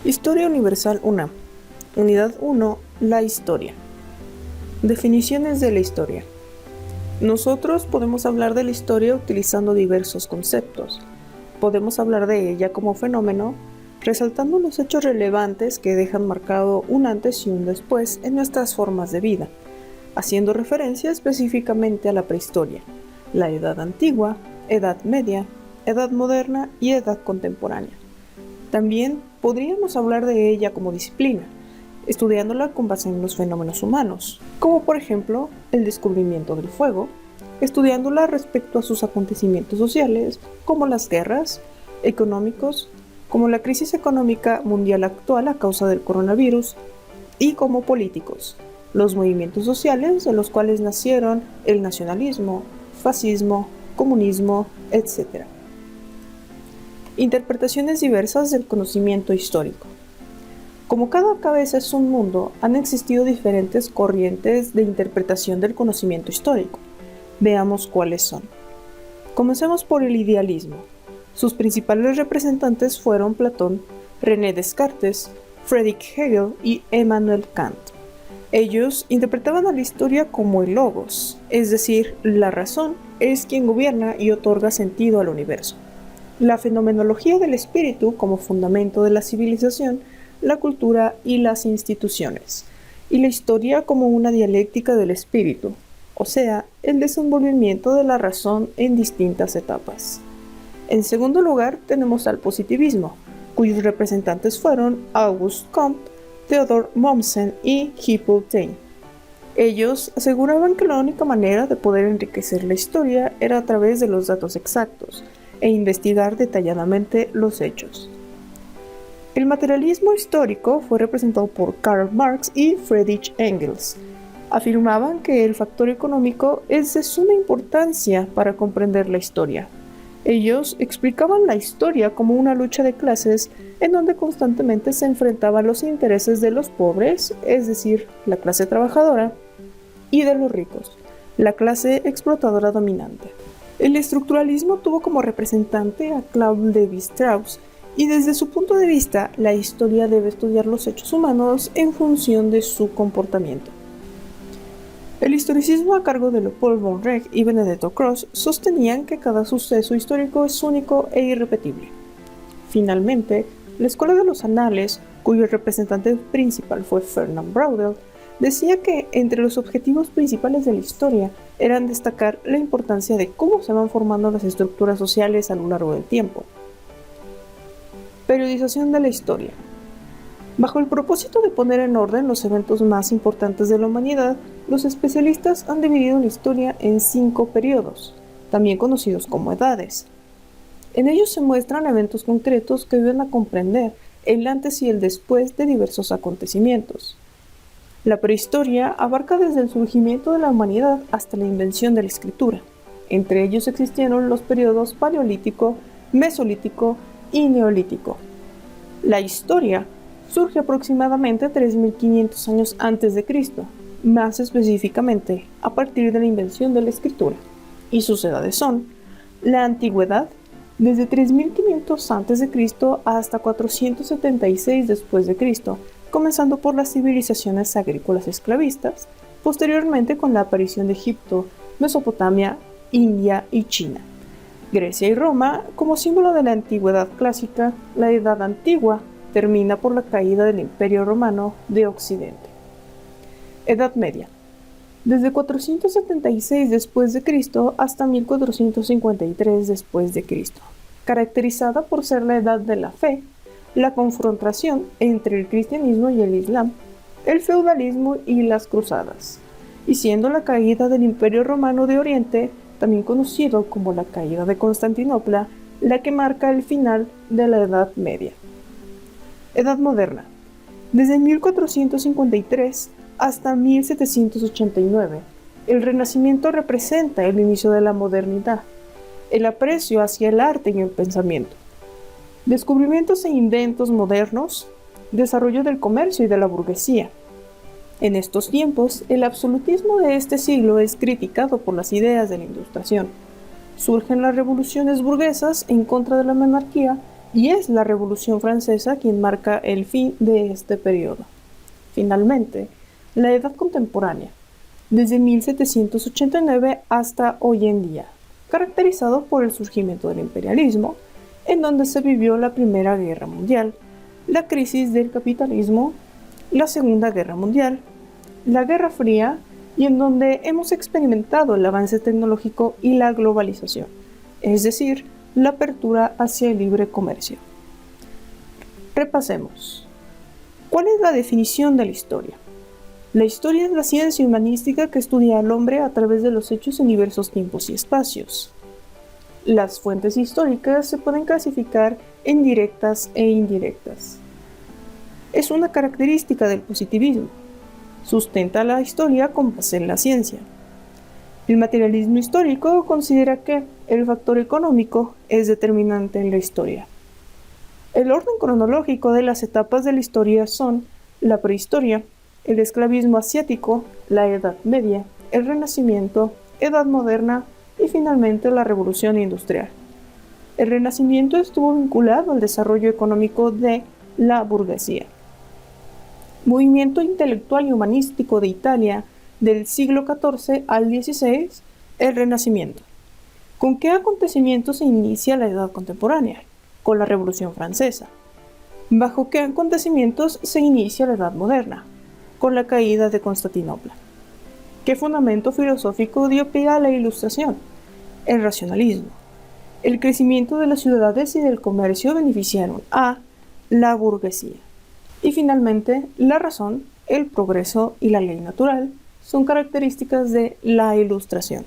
Historia Universal UNAM. Unidad 1. La historia. Definiciones de la historia. Nosotros podemos hablar de la historia utilizando diversos conceptos. Podemos hablar de ella como fenómeno, resaltando los hechos relevantes que dejan marcado un antes y un después en nuestras formas de vida, haciendo referencia específicamente a la prehistoria, la Edad Antigua, Edad Media, Edad Moderna y Edad Contemporánea. También podríamos hablar de ella como disciplina, estudiándola con base en los fenómenos humanos, como por ejemplo el descubrimiento del fuego, estudiándola respecto a sus acontecimientos sociales, como las guerras, económicos, como la crisis económica mundial actual a causa del coronavirus, y como políticos, los movimientos sociales de los cuales nacieron el nacionalismo, fascismo, comunismo, etc. Interpretaciones diversas del conocimiento histórico. Como cada cabeza es un mundo, han existido diferentes corrientes de interpretación del conocimiento histórico. Veamos cuáles son. Comencemos por el idealismo. Sus principales representantes fueron Platón, René Descartes, Friedrich Hegel y Immanuel Kant. Ellos interpretaban a la historia como el logos, es decir, la razón es quien gobierna y otorga sentido al universo. La fenomenología del espíritu como fundamento de la civilización, la cultura y las instituciones, y la historia como una dialéctica del espíritu, o sea, el desenvolvimiento de la razón en distintas etapas. En segundo lugar, tenemos al positivismo, cuyos representantes fueron Auguste Comte, Theodor Mommsen y Hippolyte Taine. Ellos aseguraban que la única manera de poder enriquecer la historia era a través de los datos exactos, e investigar detalladamente los hechos. El materialismo histórico fue representado por Karl Marx y Friedrich Engels. Afirmaban que el factor económico es de suma importancia para comprender la historia. Ellos explicaban la historia como una lucha de clases en donde constantemente se enfrentaban los intereses de los pobres, es decir, la clase trabajadora, y de los ricos, la clase explotadora dominante. El estructuralismo tuvo como representante a Claude Lévi-Strauss y desde su punto de vista la historia debe estudiar los hechos humanos en función de su comportamiento. El historicismo a cargo de Leopold von Wrege y Benedetto Croce sostenían que cada suceso histórico es único e irrepetible. Finalmente, la Escuela de los Anales, cuyo representante principal fue Fernand Braudel, decía que entre los objetivos principales de la historia eran destacar la importancia de cómo se van formando las estructuras sociales a lo largo del tiempo. Periodización de la historia. Bajo el propósito de poner en orden los eventos más importantes de la humanidad, los especialistas han dividido la historia en 5 periodos, también conocidos como edades. En ellos se muestran eventos concretos que ayudan a comprender el antes y el después de diversos acontecimientos. La prehistoria abarca desde el surgimiento de la humanidad hasta la invención de la escritura. Entre ellos existieron los periodos paleolítico, mesolítico y neolítico. La historia surge aproximadamente 3.500 años antes de Cristo, más específicamente a partir de la invención de la escritura. Y sus edades son la antigüedad, desde 3.500 a.C. hasta 476 después de Cristo, comenzando por las civilizaciones agrícolas esclavistas, posteriormente con la aparición de Egipto, Mesopotamia, India y China. Grecia y Roma, como símbolo de la antigüedad clásica, la Edad Antigua termina por la caída del Imperio Romano de Occidente. Edad Media. Desde 476 después de Cristo hasta 1453 después de Cristo, caracterizada por ser la edad de la fe, la confrontación entre el cristianismo y el islam, el feudalismo y las cruzadas, y siendo la caída del Imperio Romano de Oriente, también conocido como la caída de Constantinopla, la que marca el final de la Edad Media. Edad Moderna. Desde 1453 hasta 1789, el Renacimiento representa el inicio de la modernidad, el aprecio hacia el arte y el pensamiento. Descubrimientos e inventos modernos, desarrollo del comercio y de la burguesía. En estos tiempos, el absolutismo de este siglo es criticado por las ideas de la Ilustración. Surgen las revoluciones burguesas en contra de la monarquía y es la Revolución Francesa quien marca el fin de este periodo. Finalmente, la Edad Contemporánea, desde 1789 hasta hoy en día, caracterizado por el surgimiento del imperialismo, en donde se vivió la Primera Guerra Mundial, la crisis del capitalismo, la Segunda Guerra Mundial, la Guerra Fría, y en donde hemos experimentado el avance tecnológico y la globalización, es decir, la apertura hacia el libre comercio. Repasemos. ¿Cuál es la definición de la historia? La historia es la ciencia humanística que estudia al hombre a través de los hechos en diversos tiempos y espacios. Las fuentes históricas se pueden clasificar en directas e indirectas. Es una característica del positivismo. Sustenta la historia con base en la ciencia. El materialismo histórico considera que el factor económico es determinante en la historia. El orden cronológico de las etapas de la historia son la prehistoria, el esclavismo asiático, la Edad Media, el Renacimiento, Edad Moderna y finalmente la Revolución Industrial. El Renacimiento estuvo vinculado al desarrollo económico de la burguesía. Movimiento intelectual y humanístico de Italia del siglo XIV al XVI, el Renacimiento. ¿Con qué acontecimientos se inicia la Edad Contemporánea? Con la Revolución Francesa. ¿Bajo qué acontecimientos se inicia la Edad Moderna? Con la caída de Constantinopla. ¿Qué fundamento filosófico dio pie a la Ilustración? El racionalismo. El crecimiento de las ciudades y del comercio beneficiaron a la burguesía. Y finalmente, la razón, el progreso y la ley natural son características de la Ilustración.